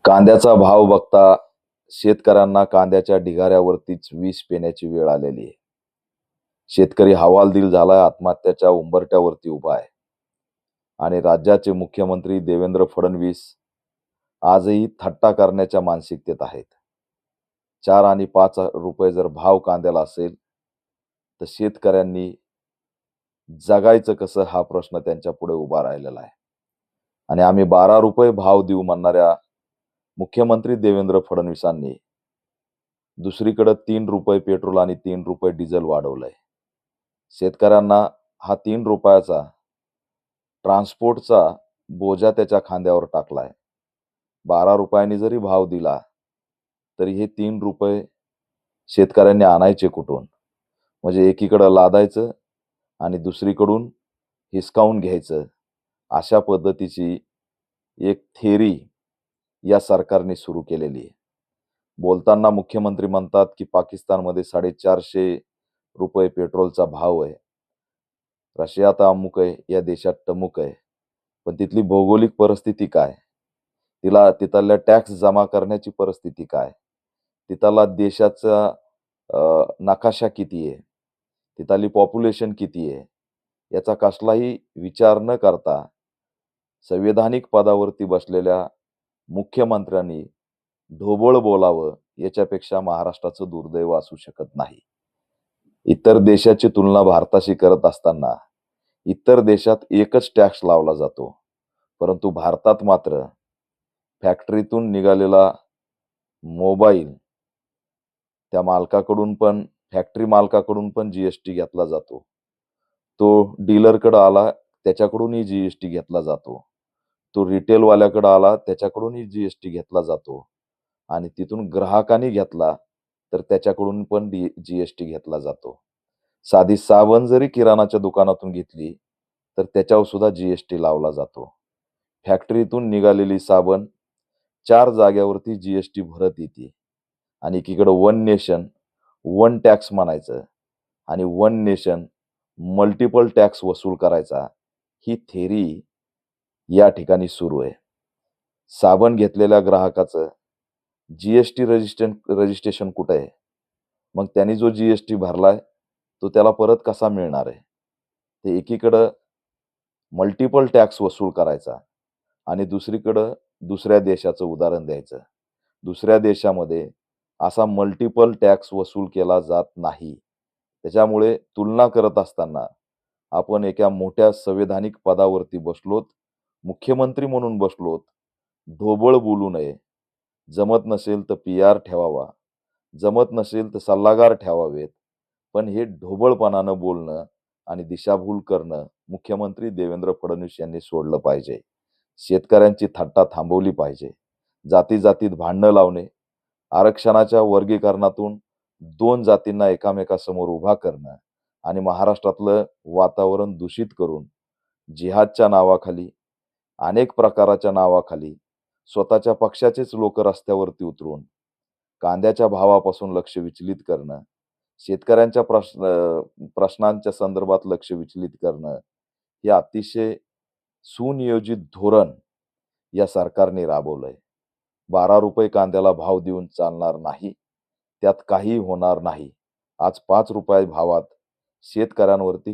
कांद्याचा भाव बघता शेतकऱ्यांना कांद्याच्या ढिगाऱ्यावरतीच विष पेण्याची वेळ आलेली आहे. शेतकरी हवालदिल झालाय, आत्महत्याच्या उंबरठ्यावरती उभा आहे. आणि राज्याचे मुख्यमंत्री देवेंद्र फडणवीस आजही थट्टा करण्याच्या मानसिकतेत आहेत. 4 आणि 5 रुपये जर भाव कांद्याला असेल, तर शेतकऱ्यांनी जगायचं कसं हा प्रश्न त्यांच्या पुढे उभा राहिलेला आहे. आणि आम्ही 12 रुपये भाव देऊ म्हणणाऱ्या मुख्यमंत्री देवेंद्र फडणवीसांनी दुसरीकडे 3 रुपये पेट्रोल आणि 3 रुपये डिझेल वाढवलंय. शेतकऱ्यांना हा 3 रुपयाचा ट्रान्सपोर्टचा बोजा त्याच्या खांद्यावर टाकलाय. 12 रुपयांनी जरी भाव दिला, तरी हे 3 रुपये शेतकऱ्यांनी आणायचे कुठून? म्हणजे एकीकडं लादायचं आणि दुसरीकडून हिसकावून घ्यायचं, अशा पद्धतीची एक थेअरी या सरकारने सुरू केलेली आहे. बोलताना मुख्यमंत्री म्हणतात, की पाकिस्तानमध्ये 450 रुपये पेट्रोलचा भाव आहे. रशिया तर अमुक आहे, या देशात तमुक आहे. पण तिथली भौगोलिक परिस्थिती काय? तिथल्या टॅक्स जमा करण्याची परिस्थिती काय? तिथला देशाचा नकाशा किती आहे? तिथली पॉप्युलेशन किती आहे? याचा कसलाही विचार न करता संविधानिक पदावरती बसलेल्या मुख्यमंत्र्यांनी ढोबळ बोलावं, याच्यापेक्षा महाराष्ट्राचं दुर्दैव असू शकत नाही. इतर देशाची तुलना भारताशी करत असताना इतर देशात एकच टॅक्स लावला जातो, परंतु भारतात मात्र फॅक्टरीतून निघालेला मोबाईल त्या मालकाकडून पण, फॅक्टरी मालकाकडून पण जीएसटी घेतला जातो. तो डीलरकडे आला, त्याच्याकडूनही जीएसटी घेतला जातो. तो रिटेलवाल्याकडे आला, त्याच्याकडूनही जीएसटी घेतला जातो. आणि तिथून ग्राहकांनी घेतला, तर त्याच्याकडून पण जीएसटी घेतला जातो. साधी साबण जरी किराणाच्या दुकानातून घेतली, तर त्याच्यावर सुद्धा जीएसटी लावला जातो. फॅक्टरीतून निघालेली साबण 4 जाग्यावरती जीएसटी भरत येते. आणि एकीकडे वन नेशन, वन टॅक्स म्हणायचं आणि वन नेशन मल्टिपल टॅक्स वसूल करायचा, ही थेअरी या ठिकाणी सुरू आहे. साबण घेतलेल्या ग्राहकाचं जीएसटी रजिस्ट्रेशन कुठे आहे? मग त्यांनी जो जीएसटी भरलाय, तो त्याला परत कसा मिळणार आहे? ते एकीकडं मल्टिपल टॅक्स वसूल करायचा आणि दुसरीकडं दुसऱ्या देशाचं उदाहरण द्यायचं. दुसऱ्या देशामध्ये असा मल्टिपल टॅक्स वसूल केला जात नाही. त्याच्यामुळे तुलना करत असताना आपण एका मोठ्या संविधानिक पदावरती बसलोत, मुख्यमंत्री म्हणून बसलोत, ढोबळ बोलू नये. जमत नसेल तर पीआर ठेवावा, जमत नसेल तर सल्लागार ठेवावेत. पण हे ढोबळपणानं बोलणं आणि दिशाभूल करणं मुख्यमंत्री देवेंद्र फडणवीस यांनी सोडलं पाहिजे. शेतकऱ्यांची थट्टा थांबवली पाहिजे. जाती-जातीत भांडणं लावणे, आरक्षणाच्या वर्गीकरणातून 2 जातींना एकामेकासमोर उभा करणं आणि महाराष्ट्रातलं वातावरण दूषित करून जिहादच्या नावाखाली, अनेक प्रकाराच्या नावाखाली स्वतःच्या पक्षाचेच लोक रस्त्यावरती उतरून कांद्याच्या भावापासून लक्ष विचलित करणं, शेतकऱ्यांच्या प्रश्नांच्या संदर्भात लक्ष विचलित करणं, हे अतिशय सुनियोजित धोरण या सरकारने राबवलंय. 12 रुपये कांद्याला भाव देऊन चालणार नाही. त्यात काही होणार नाही. आज 5 रुपये भावात शेतकऱ्यांवरती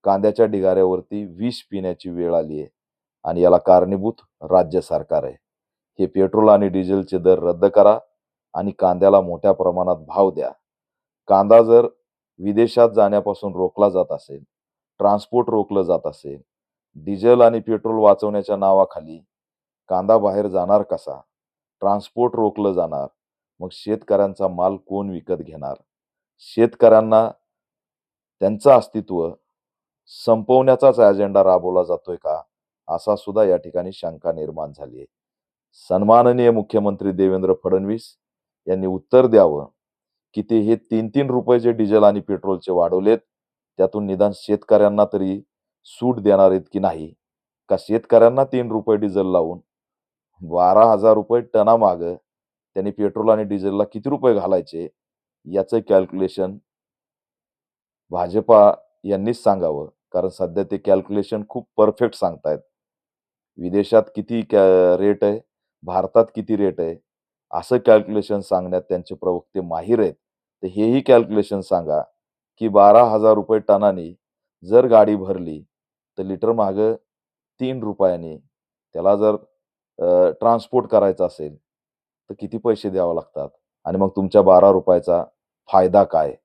कांद्याच्या ढिगाऱ्यावरती विष पिण्याची वेळ आली आहे. आणि याला कारणीभूत राज्य सरकार आहे. हे पेट्रोल आणि डिझेलचे दर रद्द करा आणि कांद्याला मोठ्या प्रमाणात भाव द्या. कांदा जर विदेशात जाण्यापासून रोखला जात असेल, ट्रान्सपोर्ट रोखलं जात असेल, डिझेल आणि पेट्रोल वाचवण्याच्या नावाखाली कांदा बाहेर जाणार कसा? ट्रान्सपोर्ट रोखलं जाणार. मग शेतकऱ्यांचा माल कोण विकत घेणार? शेतकऱ्यांना त्यांचं अस्तित्व संपवण्याचाच अजेंडा राबवला जातोय का? असा सुद्धा या ठिकाणी शंका निर्माण झाली आहे. सन्माननीय मुख्यमंत्री देवेंद्र फडणवीस यांनी उत्तर द्यावं, की ते हे 3-3 रुपये जे डिझेल आणि पेट्रोलचे वाढवलेत, त्यातून निदान शेतकऱ्यांना तरी सूट देणार आहेत की नाही? का शेतकऱ्यांना 3 रुपये डिझेल लावून 12,000 रुपये टनामागं त्यांनी पेट्रोल आणि डिझेलला किती रुपये घालायचे, याचं कॅल्क्युलेशन भाजपा यांनीच सांगावं. कारण सध्या ते कॅल्क्युलेशन खूप परफेक्ट सांगतायत. विदेशात किती रेट आहे, भारतात किती रेट आहे, असं कॅल्क्युलेशन सांगण्यात त्यांचे प्रवक्ते माहिर आहेत. तर हेही कॅल्क्युलेशन सांगा, की ₹12,000 टनानी जर गाडी भरली, तर लिटर मागं ₹3 त्याला जर ट्रान्सपोर्ट करायचं असेल, तर किती पैसे द्यावे लागतात? आणि मग तुमच्या ₹12 फायदा काय?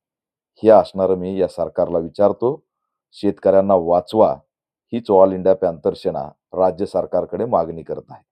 हे असणारं मी या सरकारला विचारतो. शेतकऱ्यांना वाचवा, हीच ऑल इंडिया पॅन्थर सेना राज्य सरकारकडे मागणी करत आहे.